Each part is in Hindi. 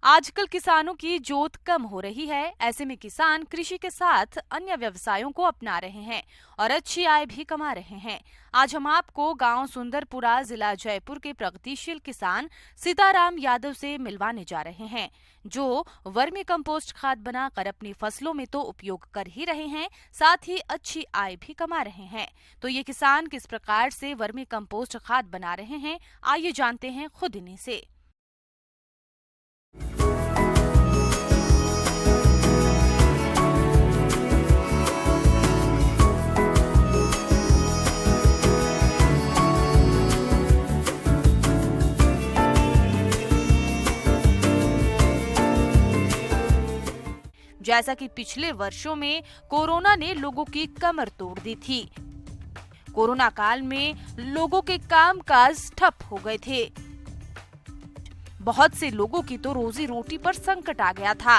आजकल किसानों की जोत कम हो रही है। ऐसे में किसान कृषि के साथ अन्य व्यवसायों को अपना रहे हैं और अच्छी आय भी कमा रहे हैं। आज हम आपको गांव सुंदरपुरा, जिला जयपुर के प्रगतिशील किसान सीताराम यादव से मिलवाने जा रहे हैं, जो वर्मी कंपोस्ट खाद बनाकर अपनी फसलों में तो उपयोग कर ही रहे हैं, साथ ही अच्छी आय भी कमा रहे हैं। तो ये किसान किस प्रकार से वर्मी कंपोस्ट खाद बना रहे हैं, आइए जानते हैं खुद इन्हीं से। जैसा कि पिछले वर्षों में कोरोना ने लोगों की कमर तोड़ दी थी। कोरोना काल में लोगों के कामकाज ठप हो गए थे। बहुत से लोगों की तो रोजी रोटी पर संकट आ गया था।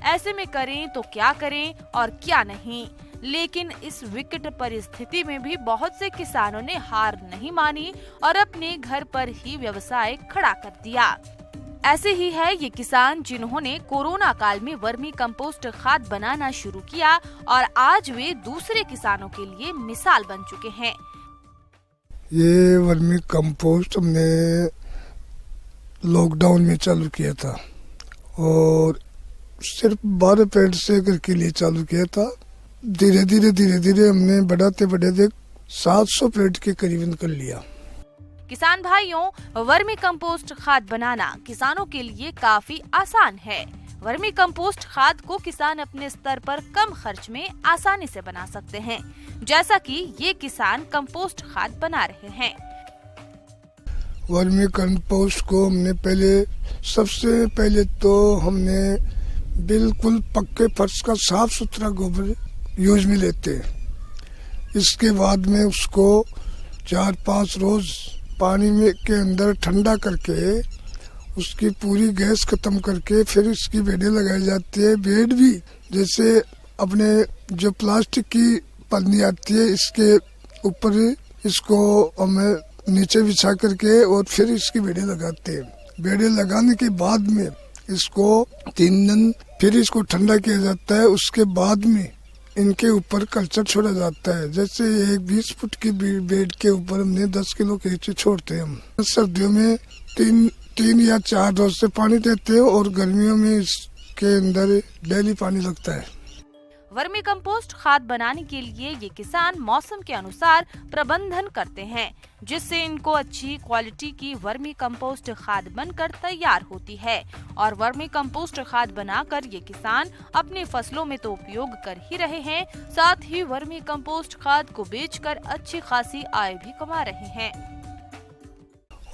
ऐसे में करें तो क्या करें और क्या नहीं। लेकिन इस विकट परिस्थिति में भी बहुत से किसानों ने हार नहीं मानी और अपने घर पर ही व्यवसाय खड़ा कर दिया। ऐसे ही है ये किसान जिन्होंने कोरोना काल में वर्मी कंपोस्ट खाद बनाना शुरू किया और आज वे दूसरे किसानों के लिए मिसाल बन चुके हैं। ये वर्मी कंपोस्ट हमने लॉकडाउन में चालू किया था और सिर्फ 12 पेड़ से घर के लिए चालू किया था। धीरे धीरे हमने बढ़ाते 700 पेड़ के करीबन कर लिया। किसान भाइयों, वर्मी कंपोस्ट खाद बनाना किसानों के लिए काफी आसान है। वर्मी कंपोस्ट खाद को किसान अपने स्तर पर कम खर्च में आसानी से बना सकते हैं, जैसा कि ये किसान कंपोस्ट खाद बना रहे हैं। वर्मी कंपोस्ट को हमने सबसे पहले तो हमने बिल्कुल पक्के फर्श का साफ सुथरा गोबर यूज में लेते हैं। इसके बाद में उसको 4-5 रोज पानी में के अंदर ठंडा करके उसकी पूरी गैस खत्म करके फिर इसकी बेडें लगाई जाती है। बेड भी जैसे अपने जो प्लास्टिक की पन्नी आती है, इसके ऊपर इसको हमें नीचे बिछा करके और फिर इसकी बेडें लगाते हैं। बेडें लगाने के बाद में इसको 3 दिन फिर इसको ठंडा किया जाता है। उसके बाद में इनके ऊपर कल्चर छोड़ा जाता है। जैसे एक 20 फुट की बेड के ऊपर हमने 10 किलो केचुए छोड़ते हैं। हम सर्दियों में 3 या 4 रोज से पानी देते हैं और गर्मियों में इसके अंदर डेली पानी लगता है। वर्मी कंपोस्ट खाद बनाने के लिए ये किसान मौसम के अनुसार प्रबंधन करते हैं, जिससे इनको अच्छी क्वालिटी की वर्मी कंपोस्ट खाद बनकर तैयार होती है। और वर्मी कंपोस्ट खाद बनाकर ये किसान अपनी फसलों में तो उपयोग कर ही रहे हैं, साथ ही वर्मी कंपोस्ट खाद को बेचकर अच्छी खासी आय भी कमा रहे हैं।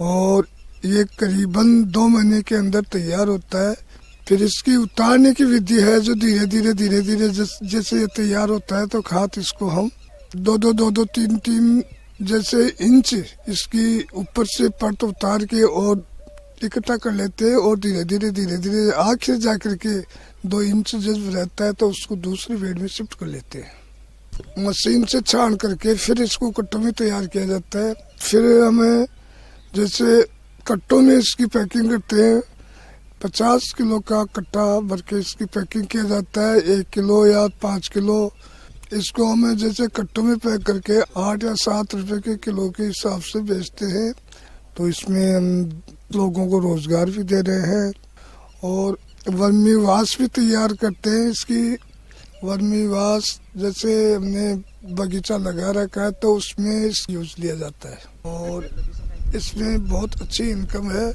और ये करीबन 2 महीने के अंदर तैयार होता है। फिर इसकी उतारने की विधि है, जो धीरे धीरे जैसे ये तैयार होता है तो खाद इसको हम 2-2, 3 जैसे इंच इसकी ऊपर से परत उतार के और इकट्ठा कर लेते हैं और धीरे धीरे आखिर जाकर के 2 इंच जब रहता है तो उसको दूसरी बेड में शिफ्ट कर लेते हैं। मशीन से छान करके फिर इसको कट्टों में तैयार किया जाता है। फिर हमें जैसे कट्टों में इसकी पैकिंग करते हैं। 50 किलो का कट्टा भर के इसकी पैकिंग किया जाता है। 1 किलो या 5 किलो इसको हमें जैसे कट्टों में पैक करके 8 या 7 रुपए के किलो के हिसाब से बेचते हैं। तो इसमें हम लोगों को रोजगार भी दे रहे हैं और वर्मी वाश भी तैयार करते हैं। इसकी वर्मी वाश जैसे हमने बगीचा लगा रखा है तो उसमें यूज लिया जाता है और इसमें बहुत अच्छी इनकम है।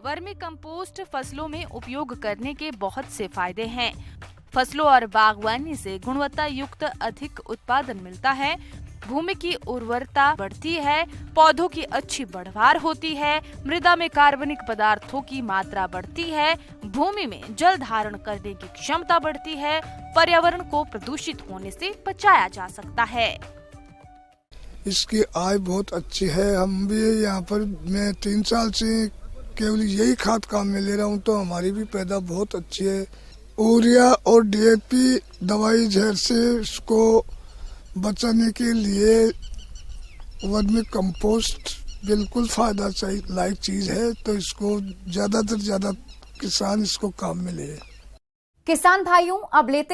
वर्मी कंपोस्ट फसलों में उपयोग करने के बहुत से फायदे हैं। फसलों और बागवानी से गुणवत्ता युक्त अधिक उत्पादन मिलता है, भूमि की उर्वरता बढ़ती है, पौधों की अच्छी बढ़वार होती है, मृदा में कार्बनिक पदार्थों की मात्रा बढ़ती है, भूमि में जल धारण करने की क्षमता बढ़ती है, पर्यावरण को प्रदूषित होने से बचाया जा सकता है। इसकी आय बहुत अच्छी है। हम भी यहाँ पर मैं 3 साल से केवल यही खाद काम में ले रहा हूँ तो हमारी भी पैदा बहुत अच्छी है। यूरिया और DAP दवाई जहर से इसको बचाने के लिए वर्मी कंपोस्ट बिल्कुल फायदा लायक चीज है। तो इसको ज्यादा किसान इसको काम में ले। किसान भाइयों, अब लेते हैं